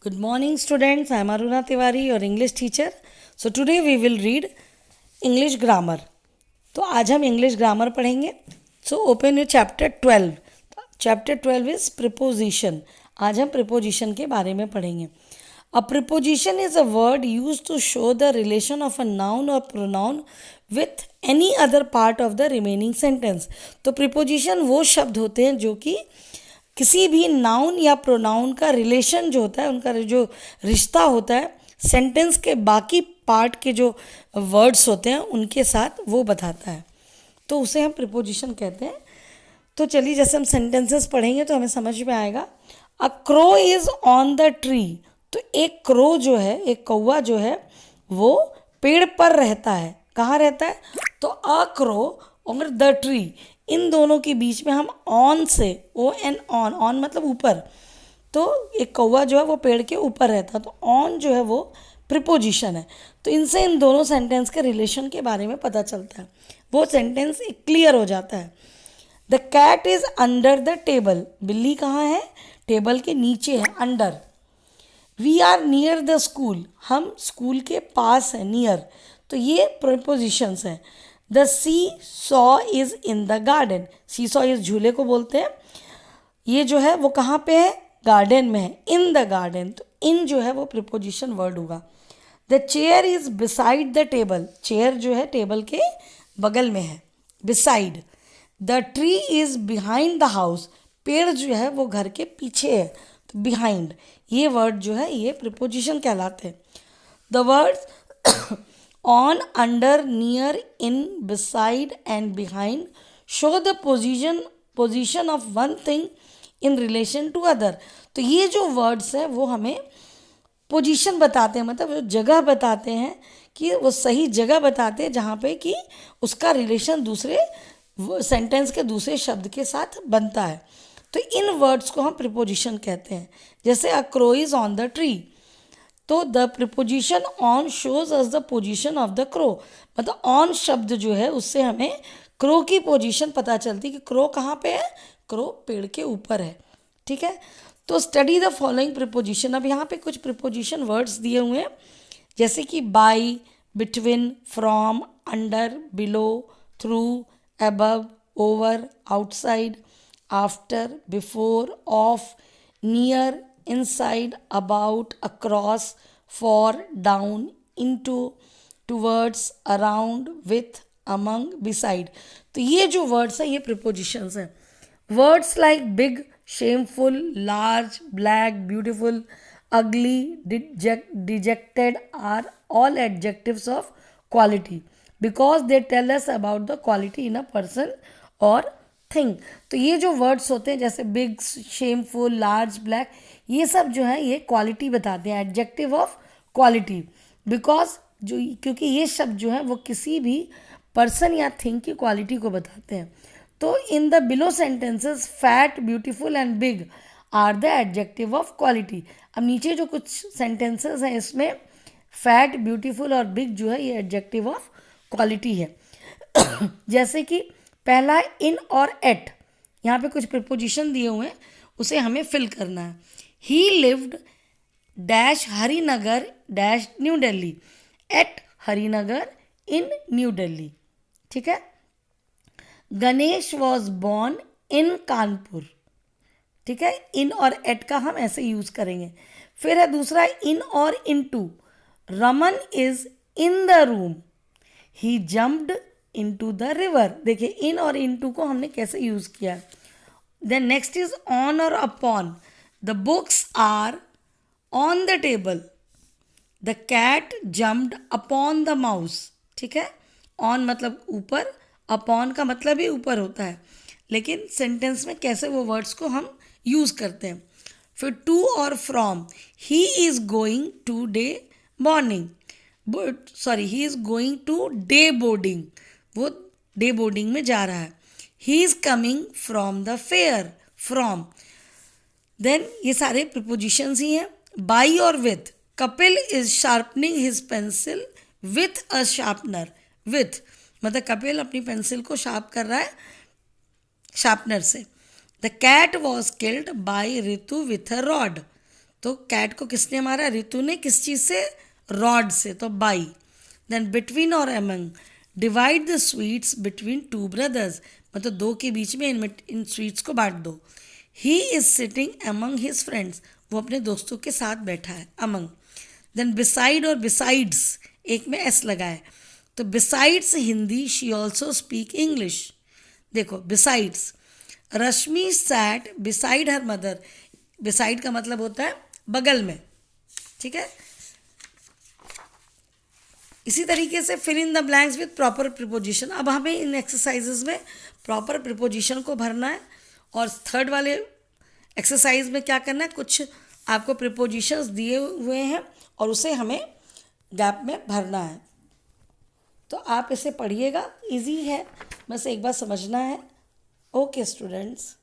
Good morning, students. I am Aruna Tiwari, your English teacher. So today we will read English grammar. तो आज हम English grammar पढ़ेंगे. So open your chapter 12. Chapter 12 is preposition. आज हम preposition के बारे में पढ़ेंगे. A preposition is a word use to show the relation of a noun और pronoun with any other part of the remaining sentence. तो preposition वो शब्द होते हैं जो कि किसी भी नाउन या प्रोनाउन का रिलेशन जो होता है, उनका जो रिश्ता होता है सेंटेंस के बाकी पार्ट के जो वर्ड्स होते हैं उनके साथ, वो बताता है. तो उसे हम प्रिपोजिशन कहते हैं. तो चलिए, जैसे हम सेंटेंसेस पढ़ेंगे तो हमें समझ में आएगा. अ crow is on the tree. तो एक क्रो जो है, एक कौवा जो है, वो पेड़ पर रहता है. कहाँ रहता है? तो अ क्रो और द ट्री, इन दोनों के बीच में हम ऑन से, ओ एन ऑन, ऑन मतलब ऊपर. तो एक कौवा जो है वो पेड़ के ऊपर रहता है. तो ऑन जो है वो प्रिपोजिशन है. तो इनसे इन दोनों सेंटेंस के रिलेशन के बारे में पता चलता है. वो सेंटेंस क्लियर हो जाता है. The cat is under the table. बिल्ली कहाँ है? टेबल के नीचे है, under. We are near the school. हम स्कूल के पास हैं, नियर. तो ये प्रिपोजिशंस हैं. The see saw is in the garden. See saw इस झूले को बोलते हैं. ये जो है वो कहाँ पे है? गार्डन में है, इन द गार्डन. तो इन जो है वो प्रिपोजिशन वर्ड होगा. The chair is beside the table. Chair जो है टेबल के बगल में है, beside. The tree is behind the house. पेड़ जो है वो घर के पीछे है, तो बिहाइंड. ये वर्ड जो है ये प्रिपोजिशन कहलाते हैं. The words on, under, near, in, beside and behind show the position of one thing in relation to other. तो ये जो वर्ड्स हैं वो हमें पोजीशन बताते हैं, मतलब जो जगह बताते हैं, कि वो सही जगह बताते हैं जहाँ पे कि उसका रिलेशन दूसरे सेंटेंस के दूसरे शब्द के साथ बनता है. तो इन वर्ड्स को हम प्रिपोजिशन कहते हैं. जैसे a crow is on the tree. तो the preposition on shows us the position of the crow. मतलब ऑन शब्द जो है उससे हमें क्रो की पोजीशन पता चलती है कि क्रो कहाँ पे है. क्रो पेड़ के ऊपर है. ठीक है. तो स्टडी द फॉलोइंग प्रिपोजिशन. अब यहाँ पे कुछ प्रिपोजिशन वर्ड्स दिए हुए हैं, जैसे कि by, between, from, under, below, through, above, over, outside, after, before, of, near, inside, about, across, for, down, into, towards, around, with, among, beside. तो ये जो वर्ड्स हैं ये प्रिपोजिशंस हैं. Words like big, shameful, large, black, beautiful, ugly, dejected are all adjectives of quality because they tell us about the quality in a person or thing. तो ये जो words होते हैं जैसे बिग, शेमफुल, लार्ज, ब्लैक, ये सब जो है ये क्वालिटी बताते हैं, एडजेक्टिव ऑफ क्वालिटी. बिकॉज जो, क्योंकि ये शब्द जो है वो किसी भी पर्सन या थिंग की क्वालिटी को बताते हैं. तो in the below sentences fat, beautiful and big are the adjective of quality. अब नीचे जो कुछ सेंटेंसेस हैं इसमें फैट, ब्यूटीफुल और बिग जो है ये एडजेक्टिव ऑफ क्वालिटी है. जैसे कि पहला है इन और एट. यहाँ पे कुछ प्रिपोजिशन दिए हुए हैं, उसे हमें फिल करना है. He lived dash Harinagar dash new Delhi. At Harinagar in new Delhi. ठीक है. Ganesh was born in Kanpur. ठीक है. इन और एट का हम ऐसे यूज करेंगे. फिर है दूसरा इन और into. Raman is in the room. He jumped into the river. देखिए इन और इनटू को हमने कैसे यूज किया. देन नेक्स्ट इज ऑन और upon. The books are on the table. The cat jumped upon the mouse. ठीक है. On मतलब ऊपर, अपॉन का मतलब भी ऊपर होता है, लेकिन सेंटेंस में कैसे वो वर्ड्स को हम यूज करते हैं. फिर टू और from. He is going to day morning, he is going to day boarding. वो डे बोर्डिंग में जा रहा है. He is coming from the fair, from. Then ये सारे प्रिपोजिशंस ही हैं. बाई और with. Kapil is sharpening his pencil with a sharpener. With मतलब कपिल अपनी पेंसिल को शार्प कर रहा है शार्पनर से. The cat was killed by Ritu with a rod. तो कैट को किसने मारा? रितु ने। किस चीज़ से? रॉड से, तो बाई। देन बिटवीन और among, divide the sweets between two brothers, मतलब दो के बीच में इन स्वीट्स को बांट दो। He is sitting among his friends, वो अपने दोस्तों के साथ बैठा है, अमंग। देन बिसाइड और बिसाइड्स, एक में एस लगा है, तो besides Hindi she also speak English. देखो besides, Rashmi sat beside her mother, beside का मतलब होता है बगल में, ठीक है। इसी तरीके से fill in the blanks with proper preposition. अब हमें इन एक्सरसाइजेज में प्रॉपर प्रिपोजिशन को भरना है, और थर्ड वाले एक्सरसाइज में क्या करना है, कुछ आपको प्रिपोजिशंस दिए हुए हैं और उसे हमें गैप में भरना है। तो आप इसे पढ़िएगा, इजी है, बस एक बार समझना है। Okay students.